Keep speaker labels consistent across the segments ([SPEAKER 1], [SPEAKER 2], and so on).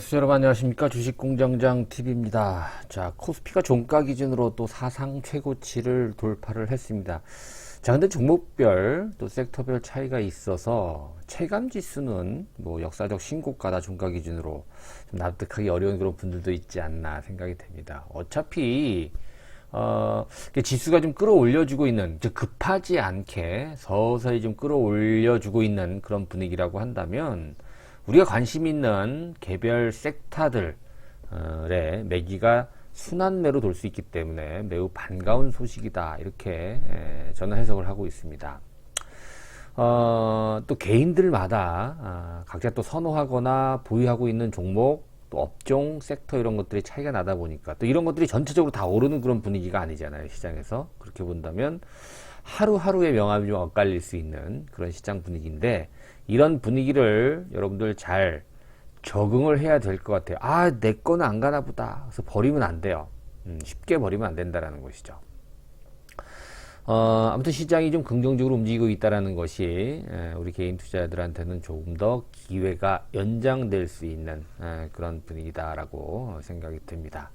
[SPEAKER 1] 투자 여러분 안녕하십니까. 주식공장장 TV입니다. 자, 코스피가 종가 기준으로 또 사상 최고치를 돌파를 했습니다. 자, 근데 종목별 또 섹터별 차이가 있어서 체감 지수는 뭐 역사적 신고가다 종가 기준으로 좀 납득하기 어려운 그런 분들도 있지 않나 생각이 됩니다. 어차피 지수가 좀 끌어올려주고 있는, 즉 급하지 않게 서서히 좀 끌어올려주고 있는 그런 분위기라고 한다면 우리가 관심 있는 개별 섹터들의 매기가 순환매로 돌 수 있기 때문에 매우 반가운 소식이다, 이렇게 저는 해석을 하고 있습니다. 또 개인들마다 각자 또 선호하거나 보유하고 있는 종목, 또 업종, 섹터 이런 것들이 차이가 나다 보니까 또 이런 것들이 전체적으로 다 오르는 그런 분위기가 아니잖아요, 시장에서. 그렇게 본다면 하루하루의 명암이 좀 엇갈릴 수 있는 그런 시장 분위기인데, 이런 분위기를 여러분들 잘 적응을 해야 될 것 같아요. 아, 내 거는 안 가나 보다. 그래서 버리면 안 돼요. 쉽게 버리면 안 된다라는 것이죠. 아무튼 시장이 좀 긍정적으로 움직이고 있다는 것이 우리 개인 투자자들한테는 조금 더 기회가 연장될 수 있는 그런 분위기다라고 생각이 듭니다.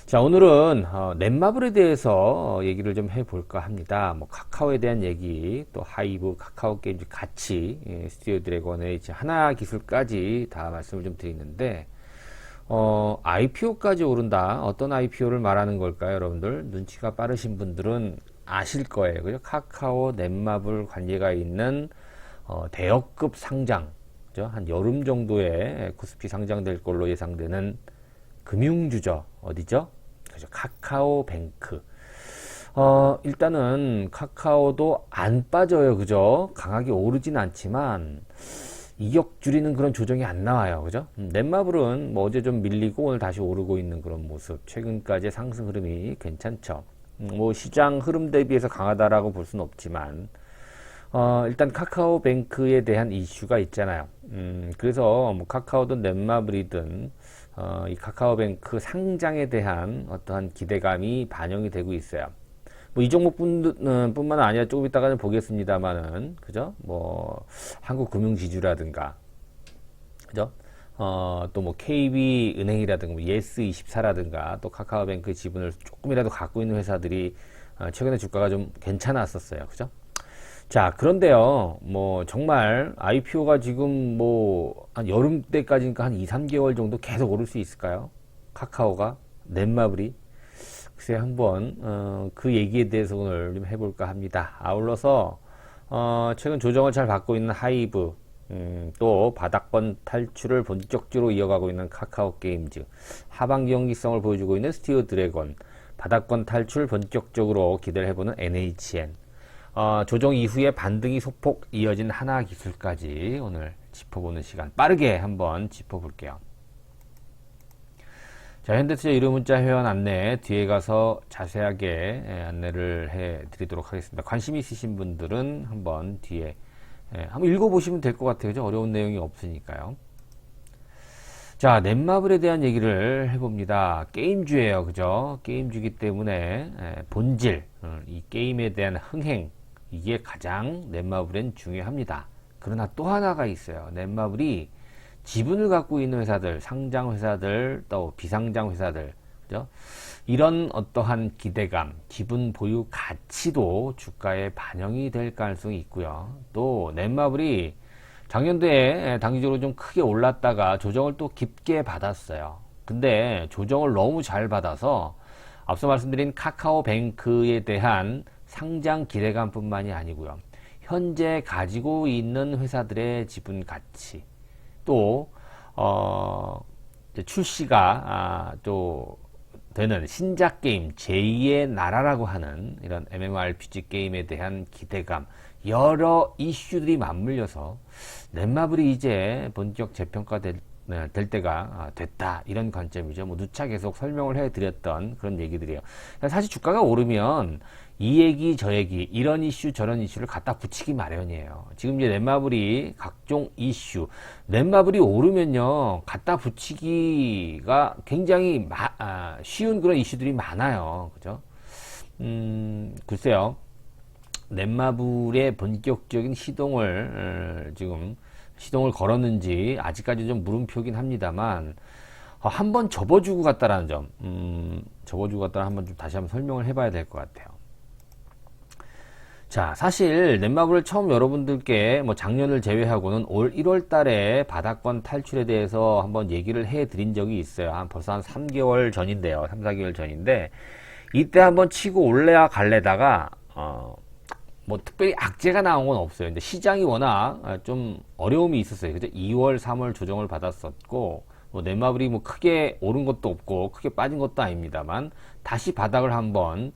[SPEAKER 1] 자, 오늘은 넷마블에 대해서 얘기를 좀 해볼까 합니다. 뭐 카카오에 대한 얘기, 또 하이브, 카카오 게임즈 같이 스튜디오 드래곤의 하나 기술까지 다 말씀을 좀 드리는데, IPO까지 오른다. 어떤 IPO를 말하는 걸까요, 여러분들? 눈치가 빠르신 분들은 아실 거예요. 그죠? 카카오, 넷마블 관계가 있는 대여급 상장, 그죠? 한 여름 정도에 코스피 상장될 걸로 예상되는 금융주죠. 어디죠? 그죠? 카카오뱅크. 일단은 카카오도 안 빠져요. 그죠? 강하게 오르진 않지만 이격 줄이는 그런 조정이 안 나와요. 그죠? 넷마블은 뭐 어제 좀 밀리고 오늘 다시 오르고 있는 그런 모습. 최근까지의 상승 흐름이 괜찮죠. 뭐 시장 흐름 대비해서 강하다라고 볼 수는 없지만 일단 카카오뱅크에 대한 이슈가 있잖아요. 그래서 뭐 카카오든 넷마블이든 이 카카오뱅크 상장에 대한 어떠한 기대감이 반영이 되고 있어요. 뭐 이 종목뿐만 아니라 조금 이따가는 보겠습니다만은, 그죠? 뭐 한국금융지주라든가, 그죠? 또 뭐 KB은행이라든가, 뭐 예스24라든가, 또 카카오뱅크 지분을 조금이라도 갖고 있는 회사들이 최근에 주가가 좀 괜찮았었어요. 그죠? 자, 그런데요, 뭐, 정말, IPO가 지금 뭐, 한 여름 때까지니까 한 2, 3개월 정도 계속 오를 수 있을까요? 카카오가? 넷마블이? 글쎄, 한번, 그 얘기에 대해서 오늘 좀 해볼까 합니다. 아울러서, 최근 조정을 잘 받고 있는 하이브, 또 바닥권 탈출을 본격적으로 이어가고 있는 카카오 게임즈, 하반기 경기성을 보여주고 있는 스튜디오 드래곤, 바닥권 탈출 본격적으로 기대를 해보는 NHN, 조정 이후에 반등이 소폭 이어진 하나기술까지 오늘 짚어보는 시간, 빠르게 한번 짚어볼게요. 자, 현대투자 유료문자 회원 안내 뒤에 가서 자세하게 안내를 해드리도록 하겠습니다. 관심 있으신 분들은 한번 뒤에 한번 읽어보시면 될 것 같아요. 그죠? 어려운 내용이 없으니까요. 자, 넷마블에 대한 얘기를 해봅니다. 게임주예요. 그죠? 게임주기 때문에 본질, 이 게임에 대한 흥행, 이게 가장 넷마블엔 중요합니다. 그러나 또 하나가 있어요. 넷마블이 지분을 갖고 있는 회사들, 상장 회사들, 또 비상장 회사들, 그죠? 이런 어떠한 기대감, 지분 보유 가치도 주가에 반영이 될 가능성이 있고요. 또 넷마블이 작년도에 단기적으로 좀 크게 올랐다가 조정을 또 깊게 받았어요. 근데 조정을 너무 잘 받아서 앞서 말씀드린 카카오뱅크에 대한 상장 기대감뿐만이 아니고요. 현재 가지고 있는 회사들의 지분 가치, 또 출시가 또 되는 신작 게임 제2의 나라라고 하는 이런 MMORPG 게임에 대한 기대감, 여러 이슈들이 맞물려서 넷마블이 이제 본격 재평가될 때가 됐다, 이런 관점이죠. 뭐 누차 계속 설명을 해드렸던 그런 얘기들이에요. 사실 주가가 오르면 이 얘기 저 얘기, 이런 이슈 저런 이슈를 갖다 붙이기 마련이에요. 지금 이제 넷마블이 각종 이슈, 넷마블이 오르면요 갖다 붙이기가 굉장히 쉬운 그런 이슈들이 많아요. 그죠? 글쎄요, 넷마블의 본격적인 시동을 지금 시동을 걸었는지 아직까지 좀 물음표긴 합니다만 한번 접어주고 갔다라는 점, 접어주고 갔다는 한번 좀 다시 한번 설명을 해봐야 될 것 같아요. 자, 사실 넷마블을 처음 여러분들께 뭐 작년을 제외하고는 올 1월 달에 바닥권 탈출에 대해서 한번 얘기를 해 드린 적이 있어요. 벌써 한 3개월 전인데요. 3, 4개월 전인데 이때 한번 치고 올라갈래다가 뭐 특별히 악재가 나온 건 없어요. 근데 시장이 워낙 좀 어려움이 있었어요. 그죠? 2월, 3월 조정을 받았었고 뭐 넷마블이 뭐 크게 오른 것도 없고 크게 빠진 것도 아닙니다만 다시 바닥을 한번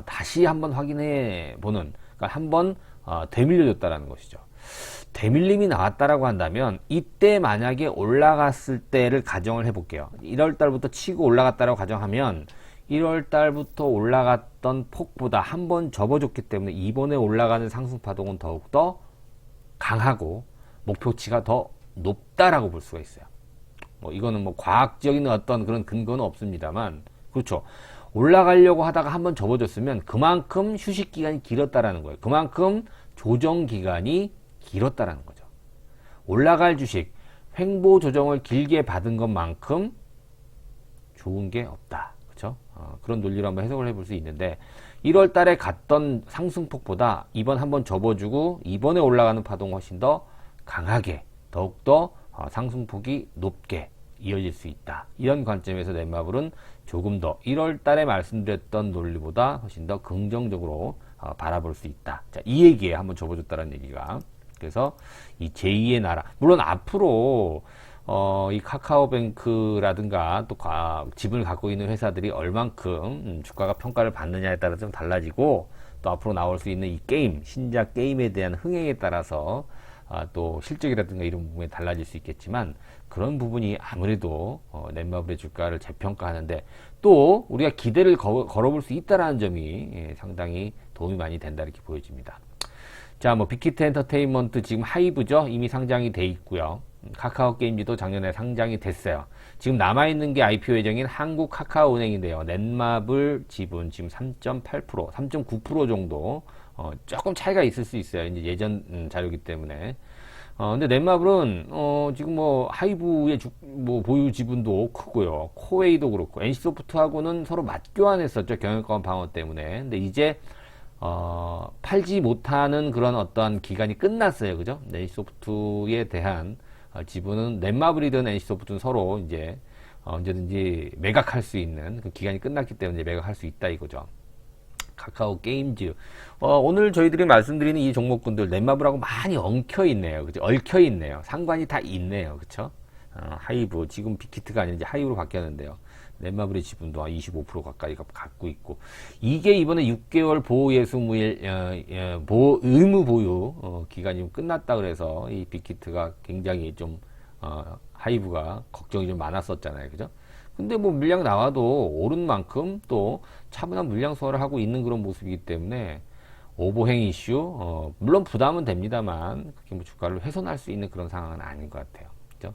[SPEAKER 1] 다시 한번 확인해 보는, 그러니까 한번 되밀려줬다라는 것이죠. 되밀림이 나왔다라고 한다면 이때 만약에 올라갔을 때를 가정을 해볼게요. 1월 달부터 치고 올라갔다라고 가정하면 1월 달부터 올라갔던 폭보다 한 번 접어줬기 때문에 이번에 올라가는 상승파동은 더욱더 강하고 목표치가 더 높다라고 볼 수가 있어요. 뭐 이거는 뭐 과학적인 어떤 그런 근거는 없습니다만, 그렇죠. 올라가려고 하다가 한번 접어줬으면 그만큼 휴식 기간이 길었다라는 거예요. 그만큼 조정 기간이 길었다라는 거죠. 올라갈 주식, 횡보 조정을 길게 받은 것만큼 좋은 게 없다. 그렇죠? 그런 논리로 한번 해석을 해볼 수 있는데 1월 달에 갔던 상승폭보다 이번 한번 접어주고 이번에 올라가는 파동이 훨씬 더 강하게, 더욱더 상승폭이 높게 이어질 수 있다. 이런 관점에서 넷마블은 조금 더 1월 달에 말씀드렸던 논리보다 훨씬 더 긍정적으로 바라볼 수 있다. 자, 이 얘기에 한번 접어줬다는 얘기가. 그래서 이 제2의 나라, 물론 앞으로 이 카카오뱅크라든가 또 지분을 갖고 있는 회사들이 얼만큼 주가가 평가를 받느냐에 따라 좀 달라지고, 또 앞으로 나올 수 있는 이 게임, 신작 게임에 대한 흥행에 따라서 또 실적이라든가 이런 부분이 달라질 수 있겠지만, 그런 부분이 아무래도 넷마블의 주가를 재평가하는데 또 우리가 기대를 걸어볼 수 있다는 점이 상당히 도움이 많이 된다, 이렇게 보여집니다. 자, 뭐 빅히트 엔터테인먼트 지금 하이브죠. 이미 상장이 돼 있고요. 카카오 게임즈도 작년에 상장이 됐어요. 지금 남아있는 게 IPO 예정인 한국 카카오은행인데요. 넷마블 지분 지금 3.8%, 3.9% 정도 조금 차이가 있을 수 있어요. 이제 예전 자료이기 때문에. 근데 넷마블은 지금 뭐 하이브의 뭐 보유 지분도 크고요. 코웨이도 그렇고 NC소프트하고는 서로 맞교환했었죠. 경영권 방어 때문에. 근데 이제 팔지 못하는 그런 어떠한 기간이 끝났어요. 그죠? NC소프트에 대한 지분은 넷마블이든 NC소프트는 서로 이제 언제든지 매각할 수 있는 그 기간이 끝났기 때문에 매각할 수 있다 이거죠. 카카오 게임즈. 오늘 저희들이 말씀드리는 이 종목군들 넷마블하고 많이 엉켜 있네요. 그죠? 얽혀 있네요. 상관이 다 있네요. 그쵸? 하이브. 지금 빅히트가 아니라 이제 하이브로 바뀌었는데요. 넷마블의 지분도 한 25% 가까이 갖고 있고, 이게 이번에 6개월 보호 예수무일 보호 의무 보유 기간이 좀 끝났다 그래서 이 빅히트가 굉장히 좀 하이브가 걱정이 좀 많았었잖아요. 그죠? 근데 뭐 물량 나와도 오른 만큼 또 차분한 물량 소화를 하고 있는 그런 모습이기 때문에 오버행 이슈, 물론 부담은 됩니다만 그렇게 뭐 주가를 훼손할 수 있는 그런 상황은 아닌 것 같아요. 그죠?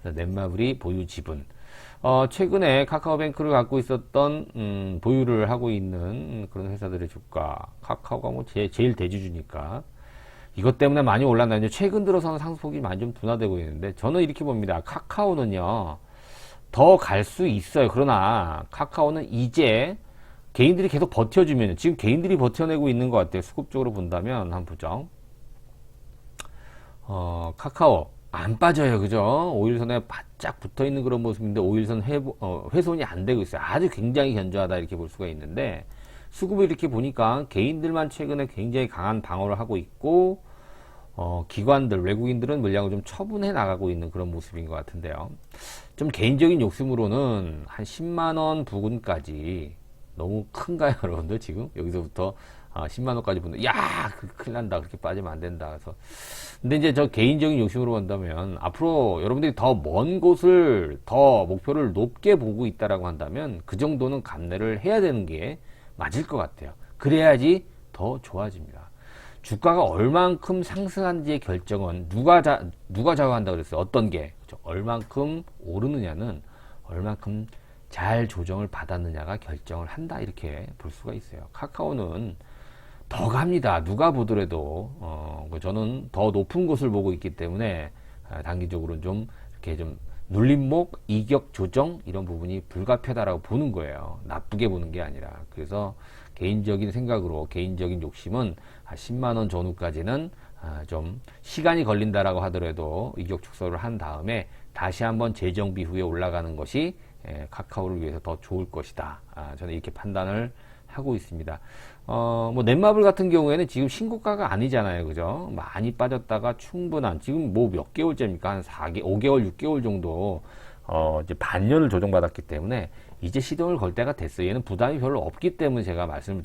[SPEAKER 1] 그래서 넷마블이 보유 지분. 최근에 카카오뱅크를 갖고 있었던 보유를 하고 있는 그런 회사들의 주가, 카카오가 뭐 제일 대주주니까 이것 때문에 많이 올랐나요? 최근 들어서는 상승폭이 많이 좀 둔화되고 있는데, 저는 이렇게 봅니다. 카카오는요 더 갈 수 있어요. 그러나 카카오는 이제 개인들이 계속 버텨주면, 지금 개인들이 버텨내고 있는 것 같아요. 수급적으로 본다면. 한번 보죠. 카카오 안 빠져요. 그죠? 5일선에 바짝 붙어 있는 그런 모습인데 5일선 훼손이 안 되고 있어요. 아주 굉장히 견조하다, 이렇게 볼 수가 있는데, 수급을 이렇게 보니까 개인들만 최근에 굉장히 강한 방어를 하고 있고, 기관들, 외국인들은 물량을 좀 처분해 나가고 있는 그런 모습인 것 같은데요. 좀 개인적인 욕심으로는 한 10만원 부근까지, 너무 큰가요, 여러분들? 지금 여기서부터 10만원까지 보는데, 야, 큰일 난다. 그렇게 빠지면 안 된다. 그래서 근데 이제 저 개인적인 욕심으로 본다면, 앞으로 여러분들이 더 먼 곳을, 더 목표를 높게 보고 있다라고 한다면 그 정도는 감내를 해야 되는 게 맞을 것 같아요. 그래야지 더 좋아집니다. 주가가 얼만큼 상승한지의 결정은 누가 좌우한다고 그랬어요? 어떤 게? 그렇죠? 얼만큼 오르느냐는 얼만큼 잘 조정을 받았느냐가 결정을 한다, 이렇게 볼 수가 있어요. 카카오는 더 갑니다. 누가 보더라도 저는 더 높은 곳을 보고 있기 때문에 단기적으로는 좀 이렇게 좀 눌림목, 이격 조정 이런 부분이 불가피하다라고 보는 거예요. 나쁘게 보는 게 아니라. 그래서 개인적인 생각으로 개인적인 욕심은 10만 원 전후까지는 좀 시간이 걸린다라고 하더라도 이격 축소를 한 다음에 다시 한번 재정비 후에 올라가는 것이 카카오를 위해서 더 좋을 것이다. 저는 이렇게 판단을 하고 있습니다. 뭐 넷마블 같은 경우에는 지금 신고가가 아니잖아요. 그죠? 많이 빠졌다가 충분한 지금 뭐 몇 개월째입니까? 한 5개월, 6개월 정도 이제 반년을 조정받았기 때문에 이제 시동을 걸 때가 됐어요. 얘는 부담이 별로 없기 때문에 제가 말씀을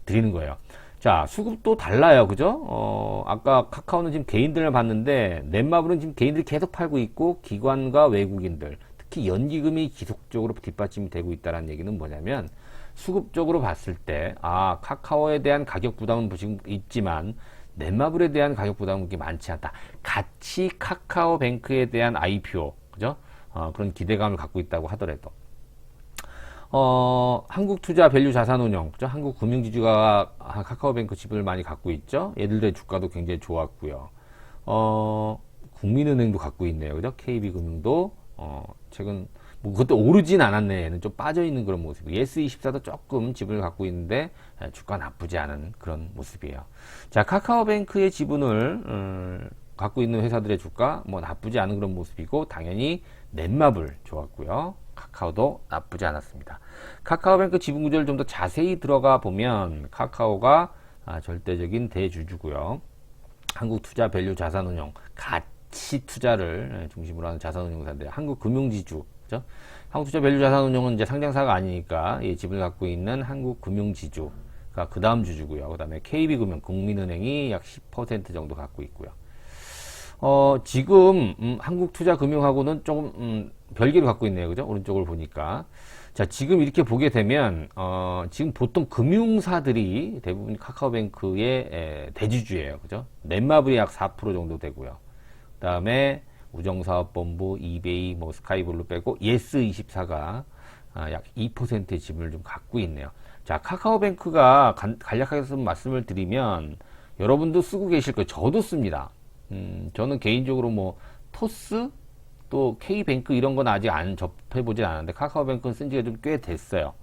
[SPEAKER 1] 드리는 거예요. 자, 수급도 달라요. 그죠? 아까 카카오는 지금 개인들을 봤는데 넷마블은 지금 개인들이 계속 팔고 있고 기관과 외국인들 특히 연기금이 지속적으로 뒷받침이 되고 있다는 얘기는 뭐냐면 수급적으로 봤을 때 카카오에 대한 가격 부담은 지금 있지만 넷마블에 대한 가격 부담은 그렇게 많지 않다. 같이 카카오뱅크에 대한 IPO 그죠? 그런 기대감을 갖고 있다고 하더라도 한국투자 밸류 자산운용 그죠? 한국금융지주가 카카오뱅크 지분을 많이 갖고 있죠. 얘들의 주가도 굉장히 좋았고요. 국민은행도 갖고 있네요. 그죠? KB금융도 최근 뭐 그것도 오르진 않았네. 얘는 좀 빠져있는 그런 모습이고 예스24도 조금 지분을 갖고 있는데 주가 나쁘지 않은 그런 모습이에요. 자, 카카오뱅크의 지분을 갖고 있는 회사들의 주가 뭐 나쁘지 않은 그런 모습이고 당연히 넷마블 좋았고요. 카카오도 나쁘지 않았습니다. 카카오뱅크 지분 구조를 좀 더 자세히 들어가 보면 카카오가 절대적인 대주주고요. 한국투자 밸류 자산운용 가치 투자를 중심으로 하는 자산운용사인데 한국금융지주 그죠? 한국투자 밸류 자산운용은 이제 상장사가 아니니까 이 지분을 갖고 있는 한국금융지주가 그 다음 주주고요. 그 다음에 KB금융, 국민은행이 약 10% 정도 갖고 있고요. 지금 한국투자금융하고는 조금 별개로 갖고 있네요. 그죠? 오른쪽을 보니까. 자, 지금 이렇게 보게 되면 지금 보통 금융사들이 대부분 카카오뱅크의 대주주예요. 그죠? 넷마블이 약 4% 정도 되고요. 그 다음에 우정사업본부, 이베이, 뭐 스카이블루 빼고 예스24가 약 2%의 지분을 좀 갖고 있네요. 자, 카카오뱅크가 간략하게 말씀을 드리면 여러분도 쓰고 계실 거예요. 저도 씁니다. 저는 개인적으로 뭐 토스 또 K뱅크 이런 건 아직 안 접해보진 않았는데 카카오뱅크는 쓴 지가 좀 꽤 됐어요.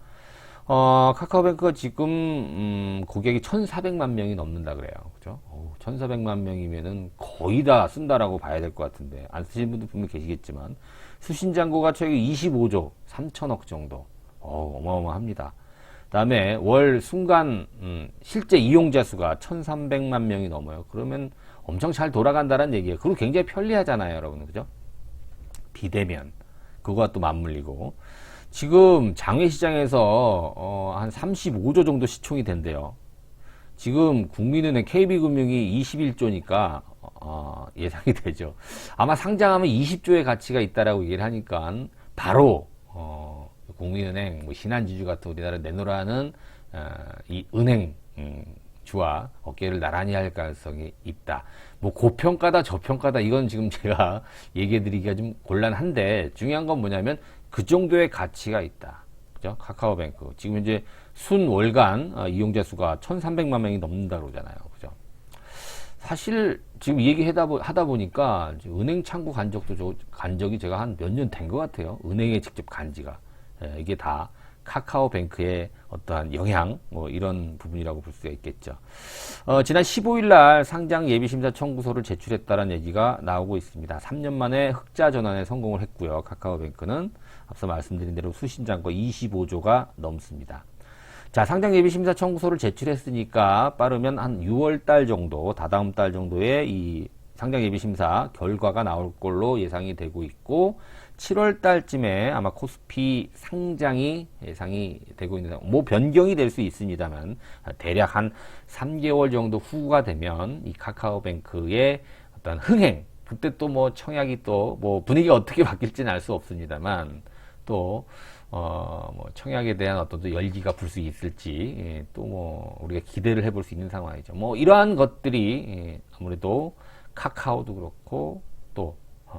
[SPEAKER 1] 카카오뱅크가 지금 고객이 1,400만 명이 넘는다 그래요. 그죠? 1,400만 명이면은 거의 다 쓴다라고 봐야 될 것 같은데 안 쓰시는 분도 분명 계시겠지만 수신잔고가 최대 25조 3천억 정도. 어마어마합니다. 그다음에 월 순간 실제 이용자 수가 1,300만 명이 넘어요. 그러면 엄청 잘 돌아간다는 얘기예요. 그리고 굉장히 편리하잖아요, 여러분. 그죠? 비대면 그거와 또 맞물리고 지금 장외시장에서 한 35조 정도 시총이 된대요. 지금 국민은행 KB금융이 21조니까 예상이 되죠. 아마 상장하면 20조의 가치가 있다라고 얘기를 하니까 바로 국민은행, 뭐 신한지주 같은 우리나라 내놓으라는 이 은행 주와 어깨를 나란히 할 가능성이 있다. 뭐 고평가다 저평가다 이건 지금 제가 얘기해 드리기가 좀 곤란한데 중요한 건 뭐냐면 그 정도의 가치가 있다. 그죠? 카카오뱅크 지금 이제 순 월간 이용자 수가 1,300만 명이 넘는다 그러잖아요. 그죠? 사실 지금 이 얘기 하다 보니까 은행 창구 간 적이 제가 한 몇 년 된 것 같아요. 은행에 직접 간 지가. 이게 다 카카오뱅크의 어떠한 영향 뭐 이런 부분이라고 볼 수가 있겠죠. 지난 15일 날 상장 예비심사 청구서를 제출했다는 얘기가 나오고 있습니다. 3년 만에 흑자 전환에 성공을 했고요. 카카오뱅크는 앞서 말씀드린 대로 수신잔고 25조가 넘습니다. 자, 상장 예비심사 청구서를 제출했으니까 빠르면 한 6월 달 정도, 다다음 달 정도에 이 상장 예비심사 결과가 나올 걸로 예상이 되고 있고 7월 달쯤에 아마 코스피 상장이 예상이 되고 있는 뭐 변경이 될 수 있습니다만 대략 한 3개월 정도 후가 되면 이 카카오뱅크의 어떤 흥행 그때 또 뭐 청약이 또 뭐 분위기가 어떻게 바뀔지는 알 수 없습니다만 또 뭐 청약에 대한 어떤 또 열기가 불 수 있을지 또 뭐 우리가 기대를 해볼 수 있는 상황이죠. 뭐 이러한 것들이 아무래도 카카오도 그렇고 또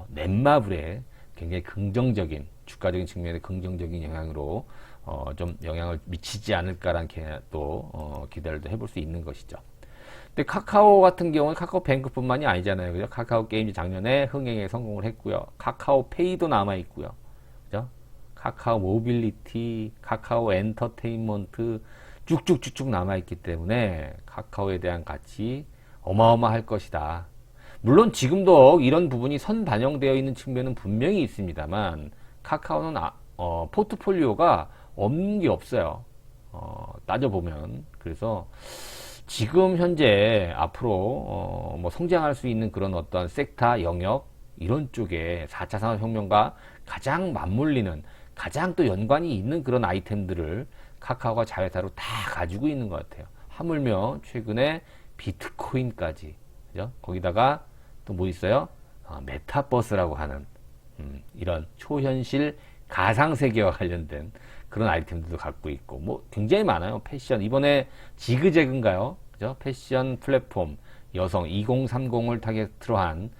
[SPEAKER 1] 넷마블에 굉장히 긍정적인 주가적인 측면의 긍정적인 영향으로 좀 영향을 미치지 않을까라는 또 기대를 해볼 수 있는 것이죠. 근데 카카오 같은 경우는 카카오뱅크뿐만이 아니잖아요. 그죠? 카카오 게임즈 작년에 흥행에 성공을 했고요. 카카오페이도 남아있고요. 그죠? 카카오 모빌리티, 카카오 엔터테인먼트 쭉쭉쭉쭉 남아있기 때문에 카카오에 대한 가치 어마어마할 것이다. 물론 지금도 이런 부분이 선반영되어 있는 측면은 분명히 있습니다만 카카오는 포트폴리오가 없는 게 없어요. 따져보면. 그래서 지금 현재 앞으로 뭐 성장할 수 있는 그런 어떤 섹터 영역 이런 쪽에 4차 산업혁명과 가장 맞물리는 가장 또 연관이 있는 그런 아이템들을 카카오가 자회사로 다 가지고 있는 것 같아요. 하물며 최근에 비트코인까지, 그죠? 거기다가 또 뭐 있어요? 메타버스라고 하는 이런 초현실 가상세계와 관련된 그런 아이템들도 갖고 있고 뭐 굉장히 많아요. 패션 이번에 지그재그인가요? 그죠? 패션 플랫폼 여성 2030을 타겟으로 한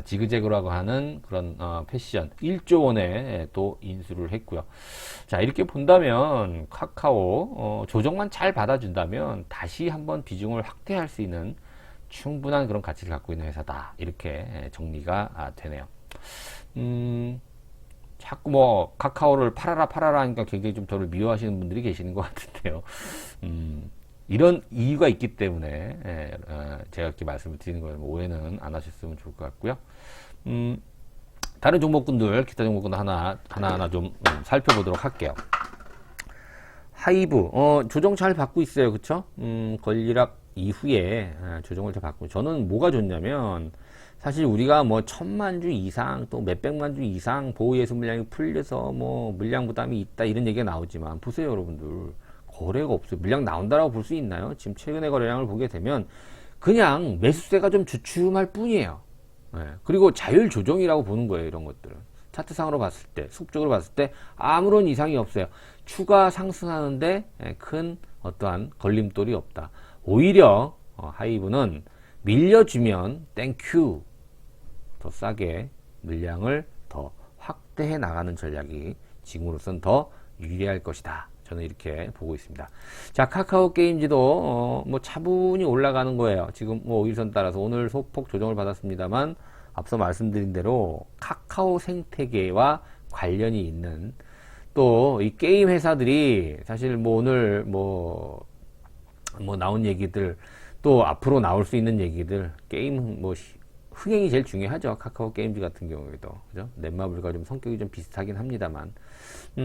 [SPEAKER 1] 지그재그라고 하는 그런 패션 1조 원에 또 인수를 했고요. 자, 이렇게 본다면 카카오 조정만 잘 받아준다면 다시 한번 비중을 확대할 수 있는 충분한 그런 가치를 갖고 있는 회사다. 이렇게 정리가 되네요. 자꾸 뭐 카카오를 팔아라 하니까 굉장히 좀 저를 미워하시는 분들이 계시는 것 같은데요. 이런 이유가 있기 때문에 제가 이렇게 말씀을 드리는 거예요. 오해는 안 하셨으면 좋을 것 같고요. 다른 종목군들, 기타 종목군들 하나하나 좀 살펴보도록 할게요. 하이브 조정 잘 받고 있어요. 그쵸? 권리락 이후에 조정을 잘 받고, 저는 뭐가 좋냐면 사실 우리가 뭐 1000만 주 이상 또 몇백만 주 이상 보호예수 물량이 풀려서 뭐 물량 부담이 있다 이런 얘기가 나오지만 보세요 여러분들, 거래가 없어요. 물량 나온다라고 볼 수 있나요? 지금 최근의 거래량을 보게 되면 그냥 매수세가 좀 주춤할 뿐이에요. 그리고 자율 조정이라고 보는 거예요. 이런 것들은 차트상으로 봤을 때, 수급적으로 봤을 때 아무런 이상이 없어요. 추가 상승하는데 큰 어떠한 걸림돌이 없다. 오히려 하이브는 밀려주면 땡큐 더 싸게 물량을 더 확대해 나가는 전략이 지금으로선 더 유리할 것이다. 저는 이렇게 보고 있습니다. 자, 카카오 게임즈도 뭐 차분히 올라가는 거예요. 지금 뭐 5일선 따라서 오늘 소폭 조정을 받았습니다만 앞서 말씀드린 대로 카카오 생태계와 관련이 있는 또 이 게임 회사들이 사실 뭐 오늘 뭐 나온 얘기들 또 앞으로 나올 수 있는 얘기들, 게임 뭐 흥행이 제일 중요하죠. 카카오 게임즈 같은 경우에도, 그죠? 넷마블과 좀 성격이 좀 비슷하긴 합니다만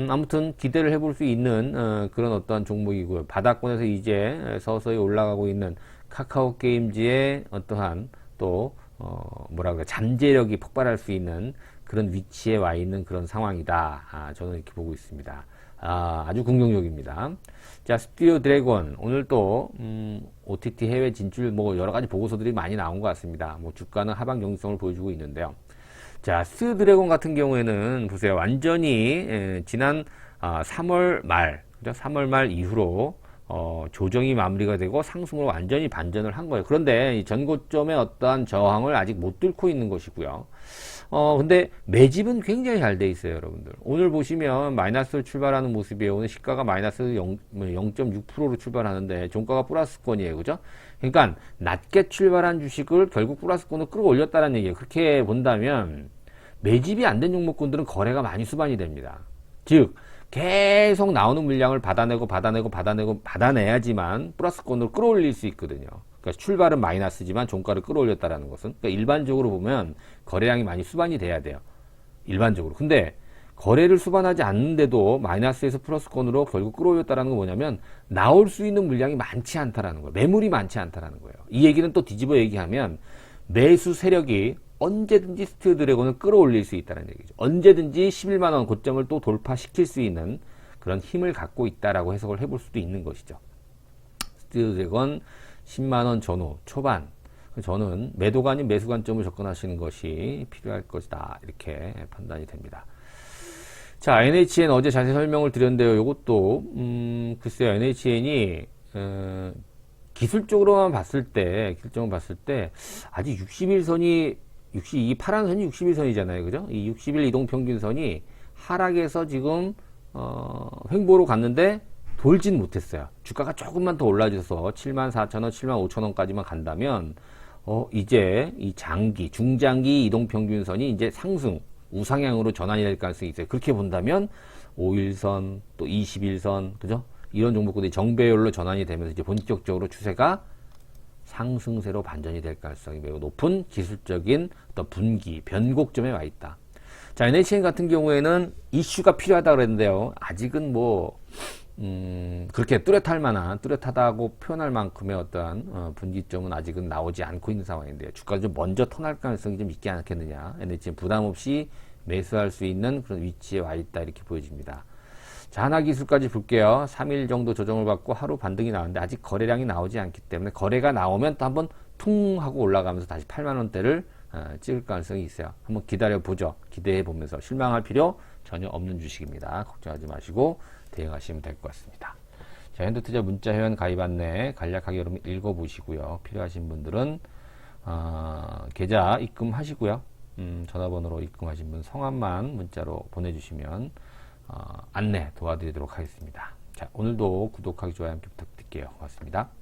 [SPEAKER 1] 아무튼 기대를 해볼 수 있는 그런 어떤 종목이고요. 바닥권에서 이제 서서히 올라가고 있는 카카오 게임즈의 어떠한 또 뭐랄까 잠재력이 폭발할 수 있는 그런 위치에 와 있는 그런 상황이다. 저는 이렇게 보고 있습니다. 아주 긍정적입니다. 자, 스튜디오 드래곤 오늘 또 OTT 해외 진출 뭐 여러 가지 보고서들이 많이 나온 것 같습니다. 뭐 주가는 하방 경직성을 보여주고 있는데요. 자, 스튜디오 드래곤 같은 경우에는 보세요. 완전히 지난 3월 말, 그죠? 3월 말 이후로 조정이 마무리가 되고 상승으로 완전히 반전을 한 거예요. 그런데 이 전고점의 어떠한 저항을 아직 못 뚫고 있는 것이고요. 근데 매집은 굉장히 잘 돼 있어요, 여러분들. 오늘 보시면 마이너스로 출발하는 모습이에요. 오늘 시가가 마이너스 0.6%로 출발하는데 종가가 플러스권이에요, 그죠? 그러니까 낮게 출발한 주식을 결국 플러스권으로 끌어올렸다는 얘기예요. 그렇게 본다면 매집이 안 된 종목군들은 거래가 많이 수반이 됩니다. 즉 계속 나오는 물량을 받아내야지만 플러스권으로 끌어올릴 수 있거든요. 그러니까 출발은 마이너스지만 종가를 끌어올렸다라는 것은, 그러니까 일반적으로 보면 거래량이 많이 수반이 돼야 돼요. 일반적으로. 근데 거래를 수반하지 않는데도 마이너스에서 플러스권으로 결국 끌어올렸다라는 건 뭐냐면 나올 수 있는 물량이 많지 않다라는 거예요. 매물이 많지 않다라는 거예요. 이 얘기는 또 뒤집어 얘기하면 매수 세력이 언제든지 스튜디오 드래곤을 끌어올릴 수 있다는 얘기죠. 언제든지 11만원 고점을 또 돌파시킬 수 있는 그런 힘을 갖고 있다라고 해석을 해볼 수도 있는 것이죠. 스튜디오 드래곤 10만원 전후 초반, 저는 매도가 아닌 매수 관점을 접근하시는 것이 필요할 것이다. 이렇게 판단이 됩니다. 자, NHN 어제 자세히 설명을 드렸는데요. 이것도 글쎄요, NHN이 기술적으로만 봤을 때 아직 61선이 이 파란 선이 61선이잖아요. 그죠? 이 60일 이동 평균선이 하락해서 지금 횡보로 갔는데 돌진 못했어요. 주가가 조금만 더 올라줘서 74,000원, 75,000원까지만 간다면 이제 이 장기, 중장기 이동평균선이 이제 상승, 우상향으로 전환이 될 가능성이 있어요. 그렇게 본다면 5일선, 또 21선, 그죠? 이런 종목들이 정배열로 전환이 되면서 이제 본격적으로 추세가 상승세로 반전이 될 가능성이 매우 높은 기술적인 어떤 분기, 변곡점에 와 있다. 자, NHN 같은 경우에는 이슈가 필요하다 그랬는데요. 아직은 뭐, 그렇게 뚜렷하다고 표현할 만큼의 어떠한 분기점은 아직은 나오지 않고 있는 상황인데요. 주가가 좀 먼저 턴할 가능성이 좀 있지 않겠느냐. NHN 부담 없이 매수할 수 있는 그런 위치에 와 있다. 이렇게 보여집니다. 자, 하나기술까지 볼게요. 3일 정도 조정을 받고 하루 반등이 나왔는데 아직 거래량이 나오지 않기 때문에 거래가 나오면 또 한번 퉁 하고 올라가면서 다시 8만원대를 찍을 가능성이 있어요. 한번 기다려보죠. 기대해 보면서 실망할 필요 전혀 없는 주식입니다. 걱정하지 마시고 대응하시면 될 것 같습니다. 자, 현대투자 문자 회원 가입 안내 간략하게 여러분 읽어보시고요. 필요하신 분들은 계좌 입금하시고요. 전화번호로 입금하신 분 성함만 문자로 보내주시면 안내 도와드리도록 하겠습니다. 자, 오늘도 구독하기, 좋아요 함께 부탁드릴게요. 고맙습니다.